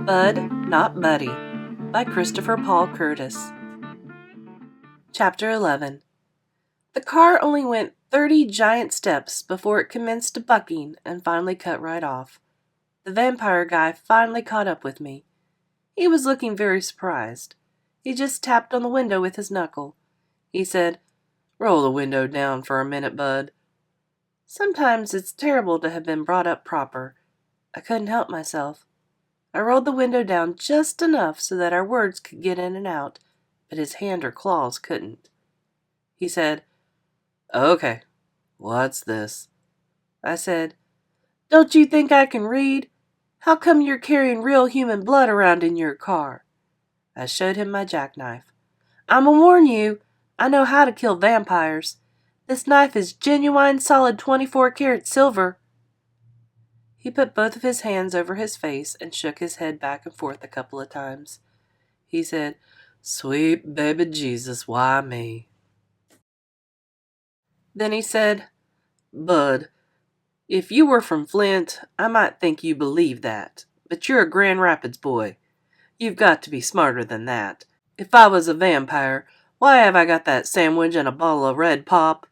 Bud, Not Buddy by Christopher Paul Curtis. Chapter 11. The car only went 30 giant steps before it commenced bucking and finally cut right off. The vampire guy finally caught up with me. He was looking very surprised. He just tapped on the window with his knuckle. He said, "Roll the window down for a minute, Bud." Sometimes it's terrible to have been brought up proper. I couldn't help myself. I rolled the window down just enough so that our words could get in and out, but his hand or claws couldn't. He said, "Okay, what's this?" I said, "Don't you think I can read? How come you're carrying real human blood around in your car?" I showed him my jackknife. "I'ma warn you, I know how to kill vampires. This knife is genuine solid 24-karat silver." He put both of his hands over his face and shook his head back and forth a couple of times. He said, "Sweet baby Jesus, why me?" Then he said, "Bud, if you were from Flint, I might think you believe that, but you're a Grand Rapids boy. You've got to be smarter than that. If I was a vampire, why have I got that sandwich and a bottle of red pop?"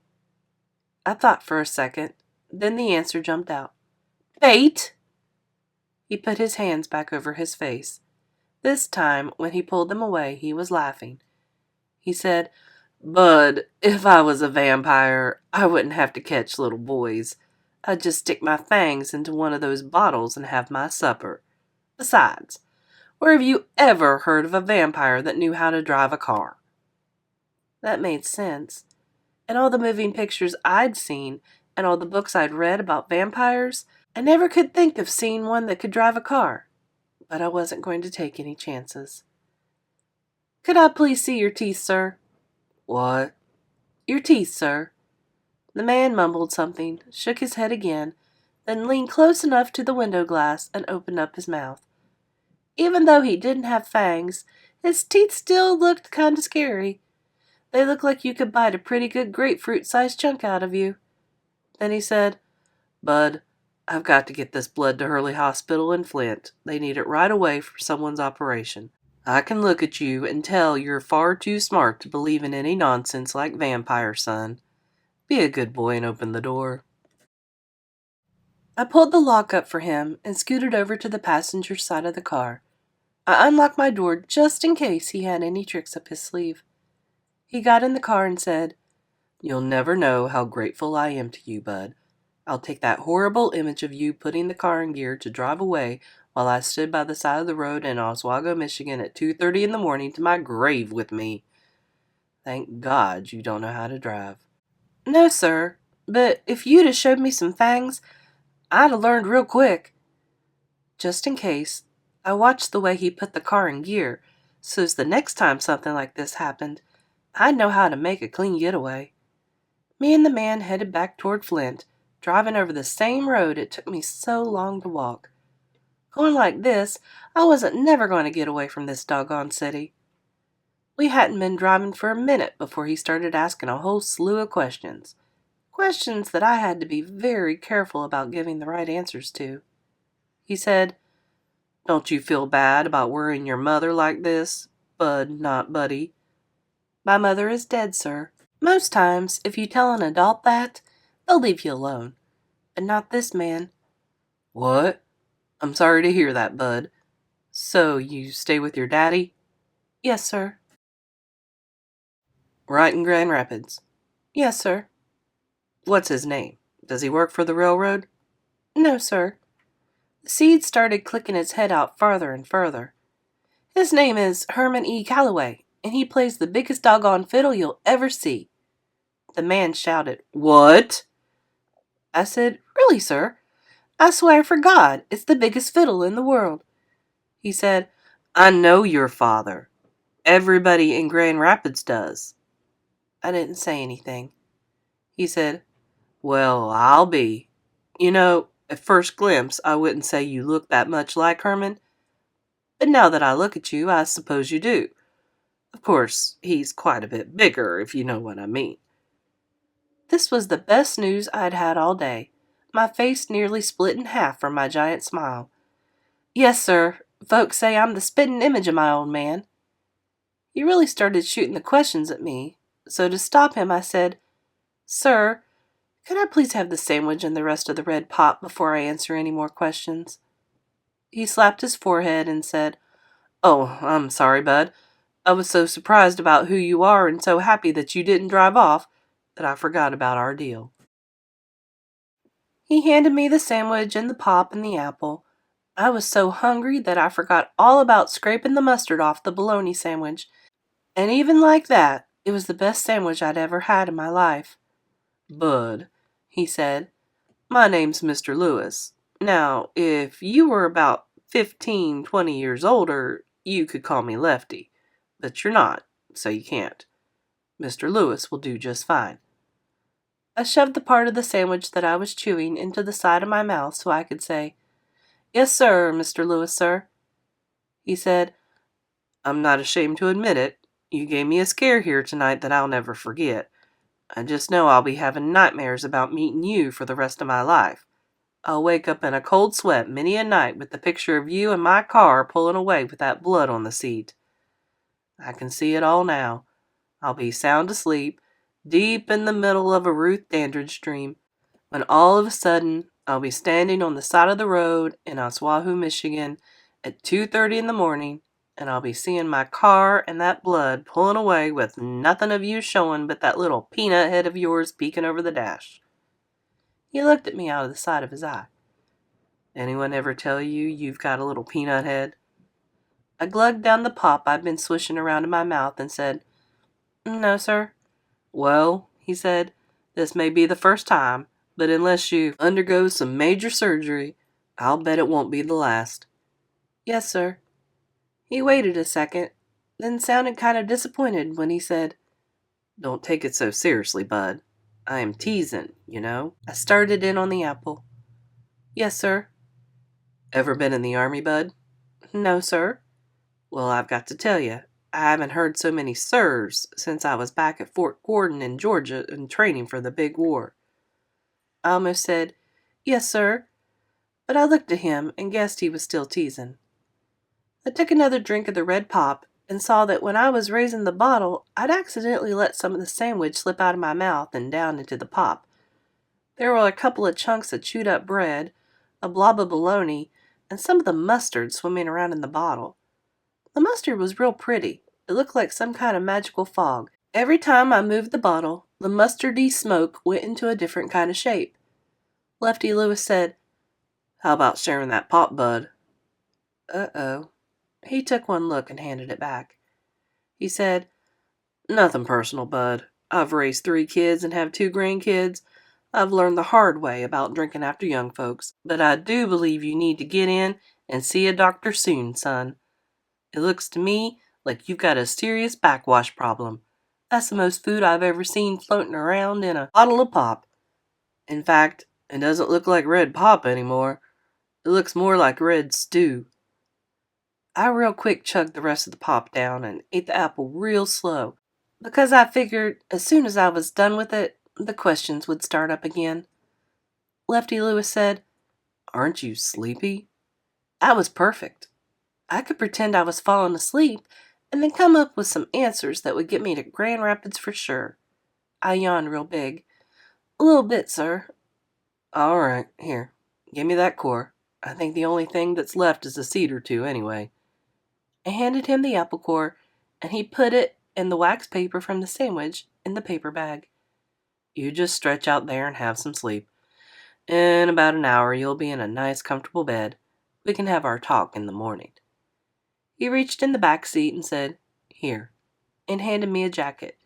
I thought for a second, then the answer jumped out. "Bait!" He put his hands back over his face. This time, when he pulled them away, he was laughing. He said, "Bud, if I was a vampire, I wouldn't have to catch little boys. I'd just stick my fangs into one of those bottles and have my supper. Besides, where have you ever heard of a vampire that knew how to drive a car?" That made sense. In all the moving pictures I'd seen and all the books I'd read about vampires, I never could think of seeing one that could drive a car, but I wasn't going to take any chances. "Could I please see your teeth, sir?" "What?" "Your teeth, sir." The man mumbled something, shook his head again, then leaned close enough to the window glass and opened up his mouth. Even though he didn't have fangs, his teeth still looked kind of scary. They looked like you could bite a pretty good grapefruit-sized chunk out of you. Then he said, "Bud, I've got to get this blood to Hurley Hospital in Flint. They need it right away for someone's operation. I can look at you and tell you're far too smart to believe in any nonsense like vampire, son. Be a good boy and open the door." I pulled the lock up for him and scooted over to the passenger side of the car. I unlocked my door just in case he had any tricks up his sleeve. He got in the car and said, "You'll never know how grateful I am to you, Bud. I'll take that horrible image of you putting the car in gear to drive away while I stood by the side of the road in Oswego, Michigan at 2:30 in the morning to my grave with me. Thank God you don't know how to drive." "No, sir, but if you'd have showed me some fangs, I'd have learned real quick." Just in case, I watched the way he put the car in gear, so's the next time something like this happened, I'd know how to make a clean getaway. Me and the man headed back toward Flint, driving over the same road it took me so long to walk. Going like this, I wasn't never going to get away from this doggone city. We hadn't been driving for a minute before he started asking a whole slew of questions. Questions that I had to be very careful about giving the right answers to. He said, "Don't you feel bad about worrying your mother like this, Bud, not Buddy?" "My mother is dead, sir. Most times, if you tell an adult that, they'll leave you alone. But not this man." "What? I'm sorry to hear that, Bud. So, you stay with your daddy?" "Yes, sir." "Right in Grand Rapids?" "Yes, sir." "What's his name? Does he work for the railroad?" "No, sir." The seed started clicking his head out farther and further. "His name is Herman E. Calloway, and he plays the biggest doggone fiddle you'll ever see." The man shouted, "What?" I said, "Really, sir? I swear for God, it's the biggest fiddle in the world." He said, "I know your father. Everybody in Grand Rapids does." I didn't say anything. He said, "Well, I'll be. You know, at first glimpse, I wouldn't say you look that much like Herman. But now that I look at you, I suppose you do. Of course, he's quite a bit bigger, if you know what I mean." This was the best news I'd had all day. My face nearly split in half from my giant smile. "Yes, sir. Folks say I'm the spitting image of my old man." He really started shooting the questions at me, so to stop him I said, "Sir, could I please have the sandwich and the rest of the red pop before I answer any more questions?" He slapped his forehead and said, "Oh, I'm sorry, bud. I was so surprised about who you are and so happy that you didn't drive off that I forgot about our deal." He handed me the sandwich and the pop and the apple. I was so hungry that I forgot all about scraping the mustard off the bologna sandwich, and even like that, it was the best sandwich I'd ever had in my life. "Bud," he said, "my name's Mr. Lewis. Now, if you were about 15, 20 years older, you could call me Lefty, but you're not, so you can't. Mr. Lewis will do just fine." I shoved the part of the sandwich that I was chewing into the side of my mouth so I could say, "Yes, sir, Mr. Lewis, sir." He said, "I'm not ashamed to admit it. You gave me a scare here tonight that I'll never forget. I just know I'll be having nightmares about meeting you for the rest of my life. I'll wake up in a cold sweat many a night with the picture of you in my car pulling away with that blood on the seat. I can see it all now. I'll be sound asleep, deep in the middle of a Ruth Dandridge dream, when all of a sudden I'll be standing on the side of the road in Oswego, Michigan at 2:30 in the morning, and I'll be seeing my car and that blood pulling away with nothing of you showing but that little peanut head of yours peeking over the dash." He looked at me out of the side of his eye. "Anyone ever tell you you've got a little peanut head?" I glugged down the pop I'd been swishing around in my mouth and said, "No, sir." "Well," he said, "this may be the first time, but unless you undergo some major surgery, I'll bet it won't be the last." "Yes, sir." He waited a second, then sounded kind of disappointed when he said, "Don't take it so seriously, bud. I am teasing, you know." I started in on the apple. "Yes, sir." "Ever been in the army, bud?" "No, sir." "Well, I've got to tell you, I haven't heard so many sirs since I was back at Fort Gordon in Georgia in training for the big war." I almost said, "Yes, sir," but I looked at him and guessed he was still teasing. I took another drink of the red pop and saw that when I was raising the bottle, I'd accidentally let some of the sandwich slip out of my mouth and down into the pop. There were a couple of chunks of chewed up bread, a blob of bologna, and some of the mustard swimming around in the bottle. The mustard was real pretty. It looked like some kind of magical fog. Every time I moved the bottle, the mustardy smoke went into a different kind of shape. Lefty Lewis said, "How about sharing that pop, bud?" Uh-oh. He took one look and handed it back. He said, "Nothing personal, bud. I've raised 3 kids and have 2 grandkids. I've learned the hard way about drinking after young folks, but I do believe you need to get in and see a doctor soon, son. It looks to me like you've got a serious backwash problem. That's the most food I've ever seen floating around in a bottle of pop. In fact, it doesn't look like red pop anymore. It looks more like red stew." I real quick chugged the rest of the pop down and ate the apple real slow, because I figured as soon as I was done with it, the questions would start up again. Lefty Lewis said, "Aren't you sleepy?" I was perfect. I could pretend I was falling asleep and then come up with some answers that would get me to Grand Rapids for sure. I yawned real big. "A little bit, sir." "All right, here, give me that core. I think the only thing that's left is a seed or two anyway." I handed him the apple core, and he put it and the wax paper from the sandwich in the paper bag. "You just stretch out there and have some sleep. In about an hour you'll be in a nice comfortable bed. We can have our talk in the morning." He reached in the back seat and said, "Here," and handed me a jacket.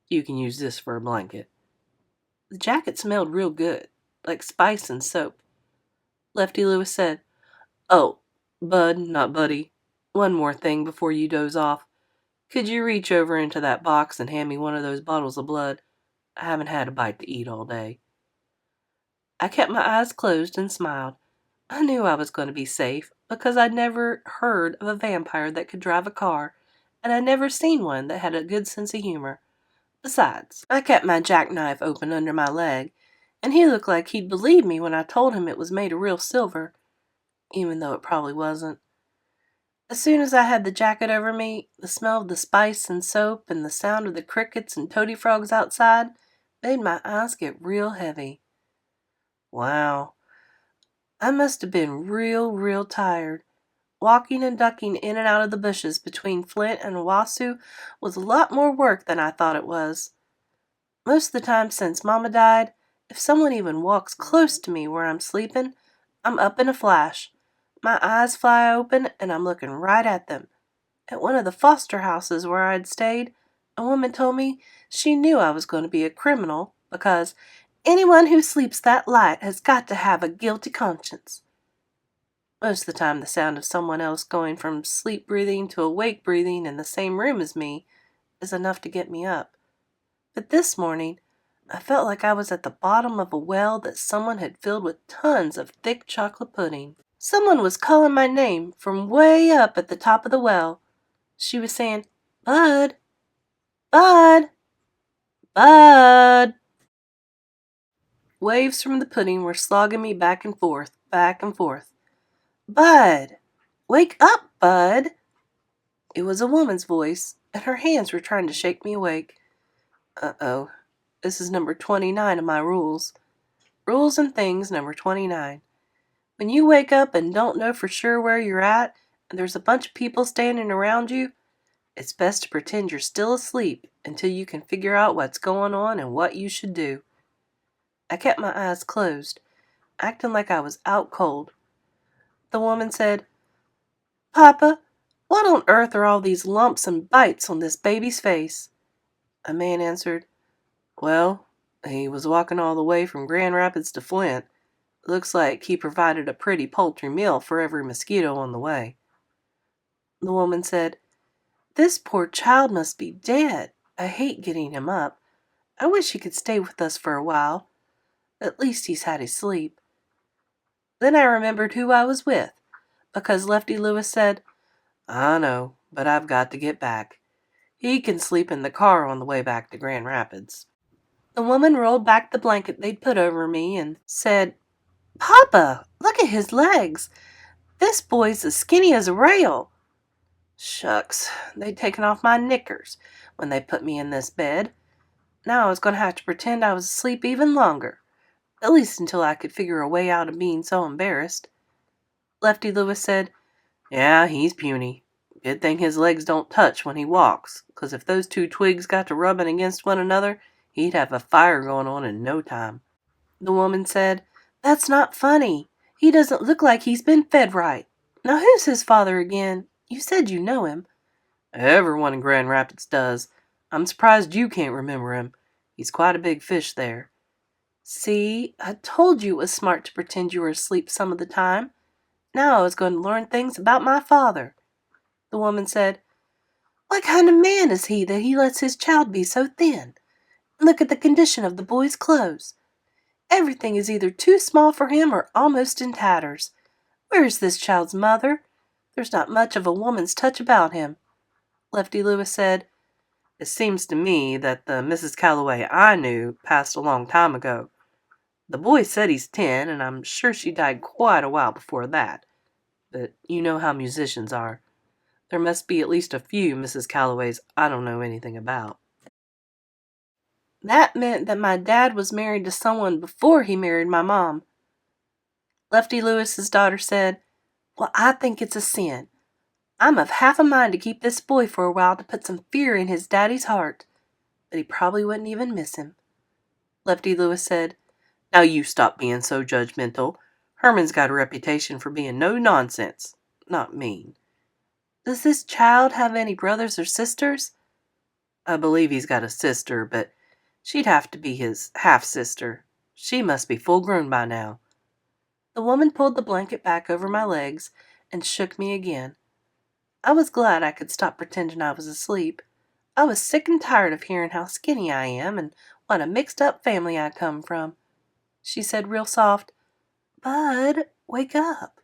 "You can use this for a blanket." The jacket smelled real good, like spice and soap. Lefty Lewis said, "Oh, Bud, not Buddy, one more thing before you doze off. Could you reach over into that box and hand me one of those bottles of blood? I haven't had a bite to eat all day." I kept my eyes closed and smiled. I knew I was going to be safe because I'd never heard of a vampire that could drive a car, and I'd never seen one that had a good sense of humor. Besides, I kept my jackknife open under my leg, and he looked like he'd believe me when I told him it was made of real silver, even though it probably wasn't. As soon as I had the jacket over me, the smell of the spice and soap and the sound of the crickets and toady frogs outside made my eyes get real heavy. Wow, I must have been real tired. Walking and ducking in and out of the bushes between Flint and Owasso was a lot more work than I thought it was. Most of the time since Momma died, if someone even walks close to me where I'm sleeping, I'm up in a flash. My eyes fly open and I'm looking right at them. At one of the foster houses where I'd stayed, a woman told me she knew I was going to be a criminal because anyone who sleeps that light has got to have a guilty conscience. Most of the time, the sound of someone else going from sleep breathing to awake breathing in the same room as me is enough to get me up. But this morning, I felt like I was at the bottom of a well that someone had filled with tons of thick chocolate pudding. Someone was calling my name from way up at the top of the well. She was saying, "Bud, Bud, Bud." Waves from the pudding were slogging me back and forth, back and forth. "Bud, wake up, Bud." It was a woman's voice, and her hands were trying to shake me awake. Uh-oh. This is number 29 of my rules. Rules and things number 29. When you wake up and don't know for sure where you're at, and there's a bunch of people standing around you, it's best to pretend you're still asleep until you can figure out what's going on and what you should do. I kept my eyes closed, acting like I was out cold. The woman said, "Papa, what on earth are all these lumps and bites on this baby's face?" A man answered, "Well, he was walking all the way from Grand Rapids to Flint. Looks like he provided a pretty poultry meal for every mosquito on the way." The woman said, "This poor child must be dead. I hate getting him up. I wish he could stay with us for a while. At least he's had his sleep." Then I remembered who I was with, because Lefty Lewis said, "I know, but I've got to get back. He can sleep in the car on the way back to Grand Rapids." The woman rolled back the blanket they'd put over me and said, "Papa, look at his legs. This boy's as skinny as a rail." Shucks, they'd taken off my knickers when they put me in this bed. Now I was going to have to pretend I was asleep even longer, at least until I could figure a way out of being so embarrassed. Lefty Lewis said, "Yeah, he's puny. Good thing his legs don't touch when he walks, 'cause if those two twigs got to rubbing against one another, he'd have a fire going on in no time." The woman said, "That's not funny. He doesn't look like he's been fed right. Now who's his father again? You said you know him." "Everyone in Grand Rapids does. I'm surprised you can't remember him. He's quite a big fish there." "See, I told you it was smart to pretend you were asleep some of the time. Now I was going to learn things about my father." The woman said, "What kind of man is he that he lets his child be so thin? Look at the condition of the boy's clothes. Everything is either too small for him or almost in tatters. Where is this child's mother? There's not much of a woman's touch about him." Lefty Lewis said, "It seems to me that the Mrs. Calloway I knew passed a long time ago. The boy said he's 10, and I'm sure she died quite a while before that. But you know how musicians are. There must be at least a few Mrs. Calloways I don't know anything about." That meant that my dad was married to someone before he married my mom. Lefty Lewis's daughter said, "Well, I think it's a sin. I'm of half a mind to keep this boy for a while to put some fear in his daddy's heart. But he probably wouldn't even miss him." Lefty Lewis said, "Now you stop being so judgmental. Herman's got a reputation for being no nonsense, not mean." "Does this child have any brothers or sisters?" "I believe he's got a sister, but she'd have to be his half-sister. She must be full grown by now." The woman pulled the blanket back over my legs and shook me again. I was glad I could stop pretending I was asleep. I was sick and tired of hearing how skinny I am and what a mixed-up family I come from. She said real soft, "Bud, wake up.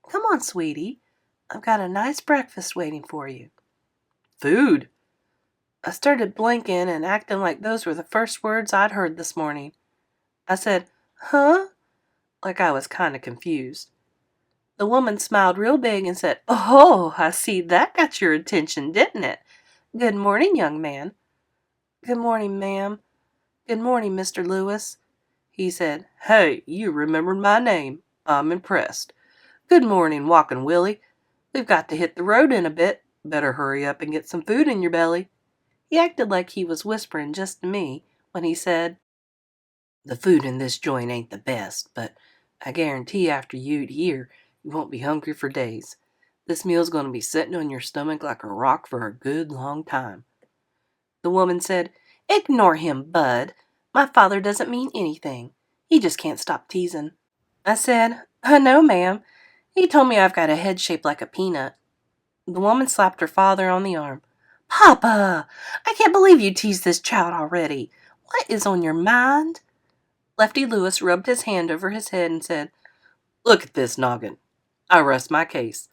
Come on, sweetie. I've got a nice breakfast waiting for you." "Food?" I started blinking and acting like those were the first words I'd heard this morning. I said, "Huh?" like I was kind of confused. The woman smiled real big and said, "Oh, I see that got your attention, didn't it? Good morning, young man." "Good morning, ma'am. Good morning, Mr. Lewis," he said. "Hey, you remembered my name. I'm impressed. Good morning, Walking Willie. We've got to hit the road in a bit. Better hurry up and get some food in your belly." He acted like he was whispering just to me when he said, "The food in this joint ain't the best, but I guarantee after you eat here, you won't be hungry for days. This meal's going to be sitting on your stomach like a rock for a good long time." The woman said, "Ignore him, Bud. My father doesn't mean anything. He just can't stop teasing." I said, "I know, ma'am. He told me I've got a head shaped like a peanut." The woman slapped her father on the arm. "Papa, I can't believe you teased this child already. What is on your mind?" Lefty Lewis rubbed his hand over his head and said, "Look at this noggin. I rest my case.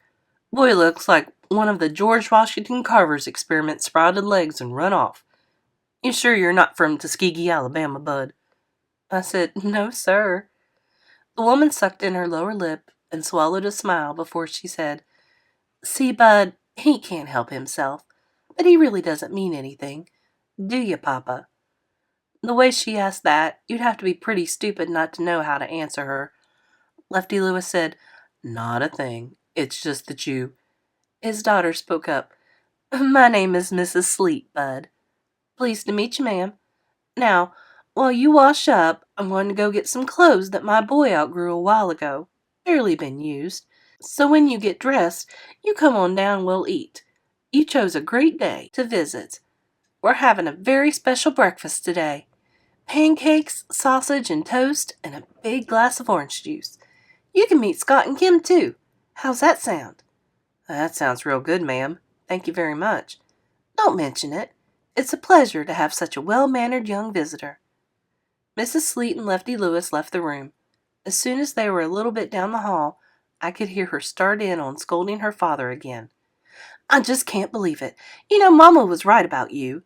Boy looks like one of the George Washington Carver's experiment sprouted legs and run off. You sure you're not from Tuskegee, Alabama, Bud?" I said, "No, sir." The woman sucked in her lower lip and swallowed a smile before she said, "See, Bud, he can't help himself, but he really doesn't mean anything. Do you, Papa?" The way she asked that, you'd have to be pretty stupid not to know how to answer her. Lefty Lewis said, "Not a thing. It's just that you—" His daughter spoke up. "My name is Mrs. Sleet, Bud. Pleased to meet you, ma'am. Now, while you wash up, I'm going to go get some clothes that my boy outgrew a while ago. Barely been used. So when you get dressed, you come on down and we'll eat. You chose a great day to visit. We're having a very special breakfast today. Pancakes, sausage, and toast, and a big glass of orange juice. You can meet Scott and Kim, too. How's that sound?" "That sounds real good, ma'am. Thank you very much." "Don't mention it. It's a pleasure to have such a well-mannered young visitor." Mrs. Sleet and Lefty Lewis left the room. As soon as they were a little bit down the hall, I could hear her start in on scolding her father again. "I just can't believe it. You know Momma was right about you."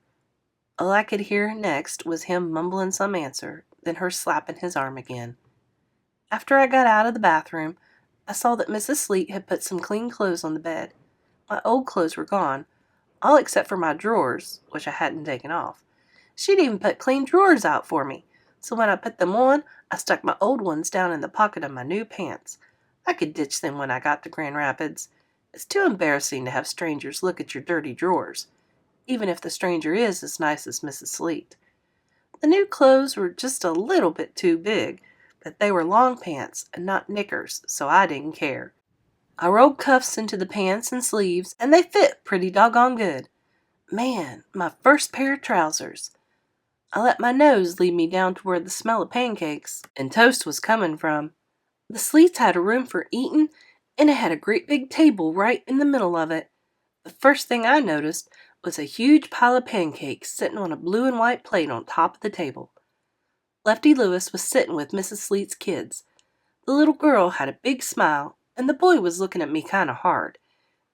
All I could hear next was him mumbling some answer, then her slapping his arm again. After I got out of the bathroom, I saw that Mrs. Sleet had put some clean clothes on the bed. My old clothes were gone, all except for my drawers, which I hadn't taken off. She'd even put clean drawers out for me, so when I put them on, I stuck my old ones down in the pocket of my new pants. I could ditch them when I got to Grand Rapids. It's too embarrassing to have strangers look at your dirty drawers, even if the stranger is as nice as Mrs. Sleet. The new clothes were just a little bit too big, but they were long pants and not knickers, so I didn't care. I rolled cuffs into the pants and sleeves, and they fit pretty doggone good. Man, my first pair of trousers. I let my nose lead me down to where the smell of pancakes and toast was coming from. The Sleets had a room for eating, and it had a great big table right in the middle of it. The first thing I noticed was a huge pile of pancakes sitting on a blue and white plate on top of the table. Lefty Lewis was sitting with Mrs. Sleet's kids. The little girl had a big smile, and the boy was looking at me kind of hard.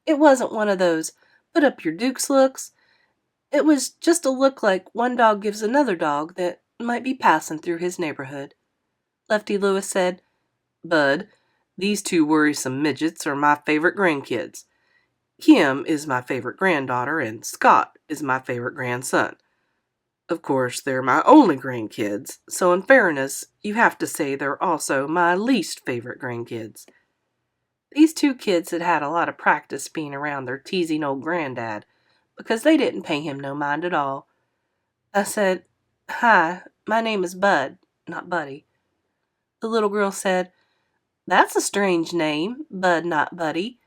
It wasn't one of those put up your dukes looks. It was just a look like one dog gives another dog that might be passing through his neighborhood. Lefty Lewis said, "Bud, these two worrisome midgets are my favorite grandkids. Kim is my favorite granddaughter, and Scott is my favorite grandson. Of course, they're my only grandkids, so in fairness, you have to say they're also my least favorite grandkids." These two kids had had a lot of practice being around their teasing old granddad, because they didn't pay him no mind at all. I said, "Hi, my name is Bud, not Buddy." The little girl said, "That's a strange name, Bud, not Buddy."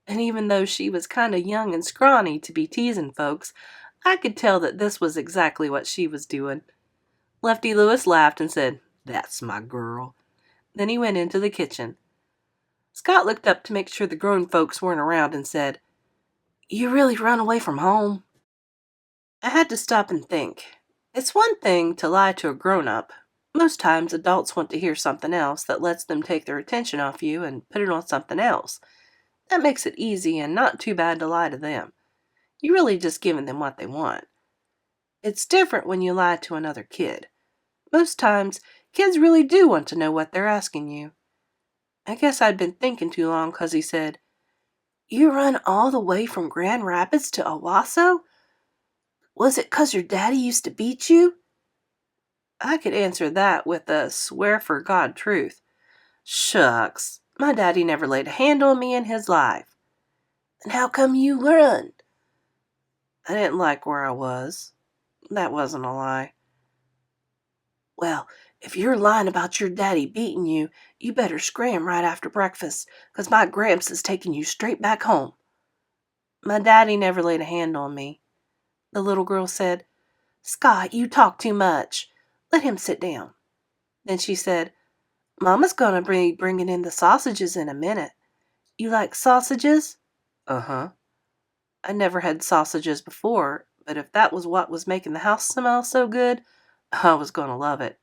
And even though she was kind of young and scrawny to be teasing folks, I could tell that this was exactly what she was doing. Lefty Lewis laughed and said, "That's my girl." Then he went into the kitchen. Scott looked up to make sure the grown folks weren't around and said, "You really run away from home?" I had to stop and think. It's one thing to lie to a grown-up. Most times adults want to hear something else that lets them take their attention off you and put it on something else. That makes it easy and not too bad to lie to them. You're really just giving them what they want. It's different when you lie to another kid. Most times, kids really do want to know what they're asking you. I guess I'd been thinking too long, 'cause he said, "You run all the way from Grand Rapids to Owasso? Was it 'cause your daddy used to beat you?" I could answer that with a swear for God truth. Shucks, my daddy never laid a hand on me in his life. And how come you run? I didn't like where I was. That wasn't a lie. Well, if you're lying about your daddy beating you, you better scram right after breakfast, 'cause my Gramps is taking you straight back home. My daddy never laid a hand on me. The little girl said, "Scott, you talk too much. Let him sit down." Then she said, "Mama's gonna be bringing in the sausages in a minute. You like sausages?" Uh-huh. I never had sausages before, but if that was what was making the house smell so good, I was going to love it.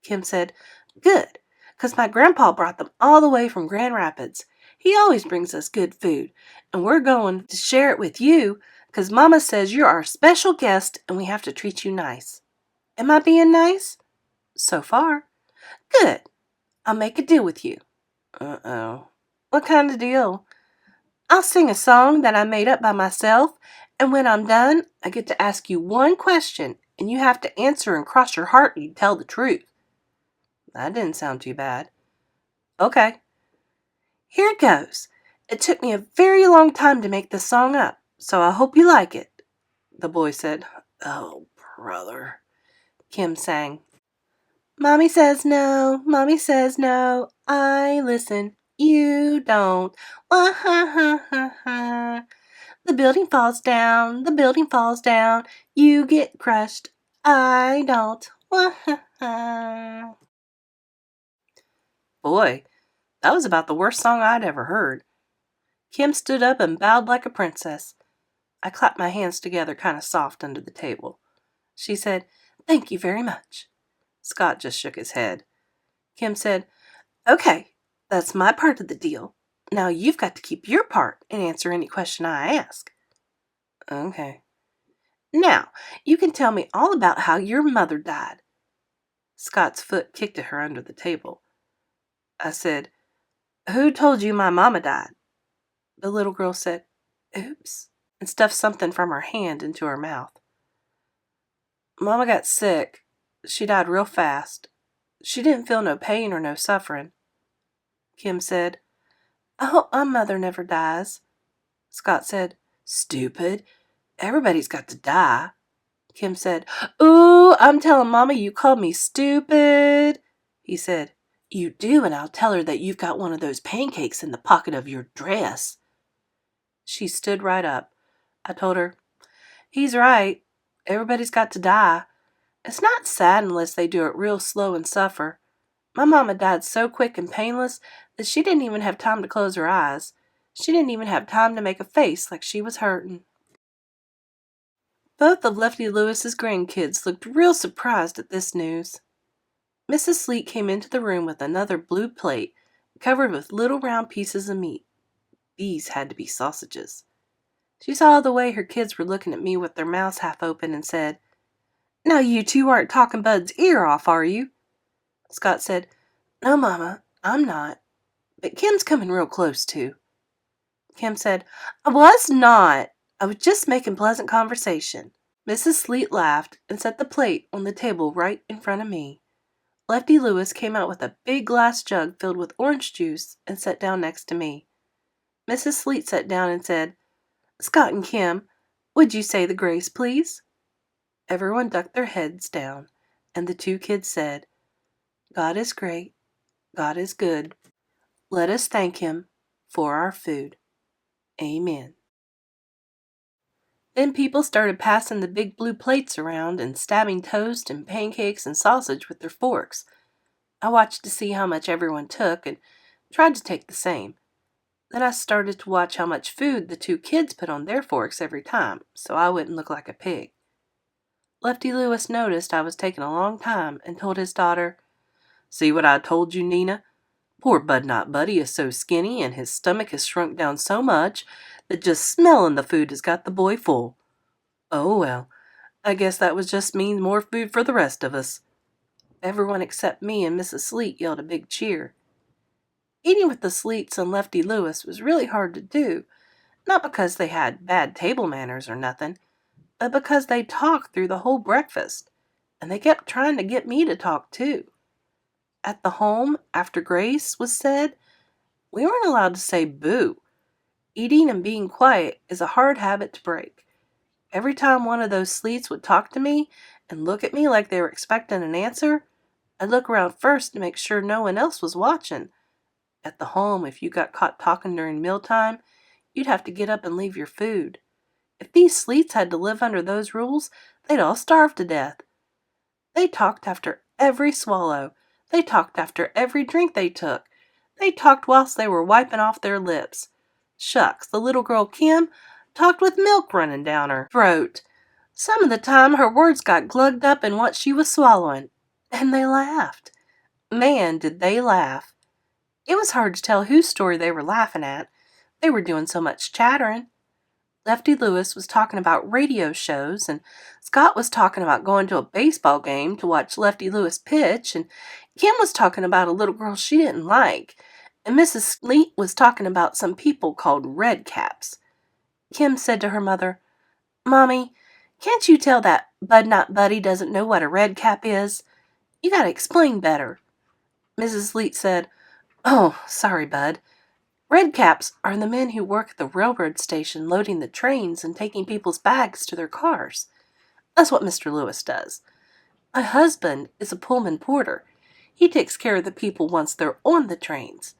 Kim said, "Good, 'cause my grandpa brought them all the way from Grand Rapids. He always brings us good food, and we're going to share it with you, 'cause Mama says you're our special guest and we have to treat you nice. Am I being nice?" "So far." "Good. I'll make a deal with you." Uh-oh. "What kind of deal?" "I'll sing a song that I made up by myself, and when I'm done, I get to ask you one question, and you have to answer and cross your heart you tell the truth." That didn't sound too bad. "Okay. Here it goes. It took me a very long time to make this song up, so I hope you like it." The boy said, "Oh, brother." Kim sang, "Mommy says no, Mommy says no, I listen, you don't. Wah ha ha ha ha. The building falls down, the building falls down, you get crushed, I don't. Wah ha ha." Boy, that was about the worst song I'd ever heard. Kim stood up and bowed like a princess. I clapped my hands together kind of soft under the table. She said, "Thank you very much." Scott just shook his head. Kim said, "Okay, that's my part of the deal. Now you've got to keep your part and answer any question I ask." "Okay." "Now, you can tell me all about how your mother died." Scott's foot kicked at her under the table. I said, "Who told you my mama died?" The little girl said, "Oops," and stuffed something from her hand into her mouth. "Mama got sick. She died real fast. She didn't feel no pain or no suffering." Kim said, "I hope my mother never dies." Scott said, "Stupid. Everybody's got to die." Kim said, "Ooh, I'm telling Mama you called me stupid." He said, "You do, and I'll tell her that you've got one of those pancakes in the pocket of your dress." She stood right up. I told her, "He's right. Everybody's got to die. It's not sad unless they do it real slow and suffer. My mama died so quick and painless that she didn't even have time to close her eyes. She didn't even have time to make a face like she was hurting." Both of Lefty Lewis's grandkids looked real surprised at this news. Mrs. Sleet came into the room with another blue plate covered with little round pieces of meat. These had to be sausages. She saw the way her kids were looking at me with their mouths half open and said, "Now you two aren't talking Bud's ear off, are you?" Scott said, "No, Mama, I'm not. But Kim's coming real close, too." Kim said, "I was not. I was just making pleasant conversation." Mrs. Sleet laughed and set the plate on the table right in front of me. Lefty Lewis came out with a big glass jug filled with orange juice and sat down next to me. Mrs. Sleet sat down and said, "Scott and Kim, would you say the grace, please?" Everyone ducked their heads down, and the two kids said, "God is great. God is good. Let us thank Him for our food. Amen." Then people started passing the big blue plates around and stabbing toast and pancakes and sausage with their forks. I watched to see how much everyone took and tried to take the same. Then I started to watch how much food the two kids put on their forks every time, so I wouldn't look like a pig. Lefty Lewis noticed I was taking a long time and told his daughter, "See what I told you, Nina? Poor Bud Not Buddy is so skinny and his stomach has shrunk down so much that just smelling the food has got the boy full. Oh well, I guess that was just means more food for the rest of us." Everyone except me and Mrs. Sleet yelled a big cheer. Eating with the Sleets and Lefty Lewis was really hard to do, not because they had bad table manners or nothing, but because they talked through the whole breakfast, and they kept trying to get me to talk too. At the home, after grace was said, we weren't allowed to say boo. Eating and being quiet is a hard habit to break. Every time one of those Sleets would talk to me and look at me like they were expecting an answer, I'd look around first to make sure no one else was watching. At the home, if you got caught talking during mealtime, you'd have to get up and leave your food. If these Sleets had to live under those rules, they'd all starve to death. They talked after every swallow. They talked after every drink they took. They talked whilst they were wiping off their lips. Shucks, the little girl Kim talked with milk running down her throat. Some of the time her words got glugged up in what she was swallowing. And they laughed. Man, did they laugh. It was hard to tell whose story they were laughing at. They were doing so much chattering. Lefty Lewis was talking about radio shows, and Scott was talking about going to a baseball game to watch Lefty Lewis pitch, and Kim was talking about a little girl she didn't like, and Mrs. Sleet was talking about some people called red caps. Kim said to her mother, "Mommy, can't you tell that Bud Not Buddy doesn't know what a red cap is? You gotta explain better." Mrs. Sleet said, "Oh, sorry, Bud. Red caps are the men who work at the railroad station loading the trains and taking people's bags to their cars. That's what Mr. Lewis does. My husband is a Pullman porter. He takes care of the people once they're on the trains."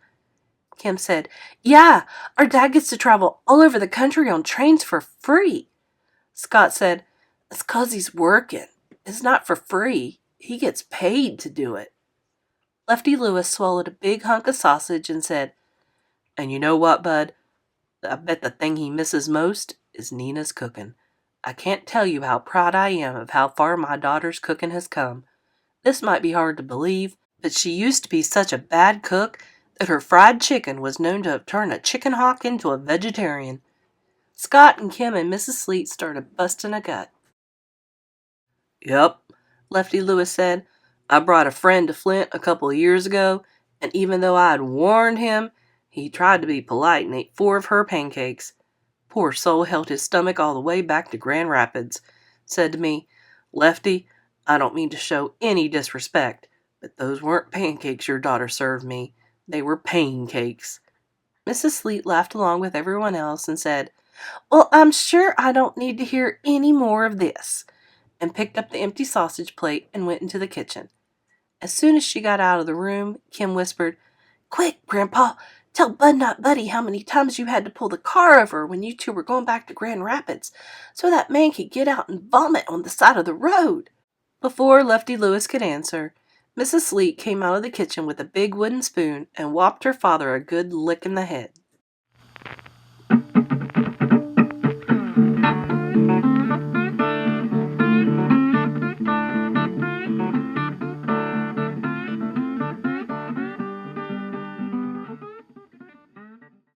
Kim said, "Yeah, our dad gets to travel all over the country on trains for free." Scott said, "It's 'cause he's working. It's not for free. He gets paid to do it." Lefty Lewis swallowed a big hunk of sausage and said, "And you know what, Bud? I bet the thing he misses most is Nina's cooking. I can't tell you how proud I am of how far my daughter's cooking has come. This might be hard to believe, but she used to be such a bad cook that her fried chicken was known to have turned a chicken hawk into a vegetarian." Scott and Kim and Mrs. Sleet started busting a gut. "Yep," Lefty Lewis said. "I brought a friend to Flint a couple of years ago, and even though I had warned him, he tried to be polite and ate 4 of her pancakes. Poor soul held his stomach all the way back to Grand Rapids. Said to me, 'Lefty, I don't mean to show any disrespect, but those weren't pancakes your daughter served me. They were pain cakes.'" Mrs. Sleet laughed along with everyone else and said, "Well, I'm sure I don't need to hear any more of this," and picked up the empty sausage plate and went into the kitchen. As soon as she got out of the room, Kim whispered, "Quick, Grandpa, tell Bud Not Buddy how many times you had to pull the car over when you two were going back to Grand Rapids so that man could get out and vomit on the side of the road." Before Lefty Lewis could answer, Mrs. Sleet came out of the kitchen with a big wooden spoon and whopped her father a good lick in the head.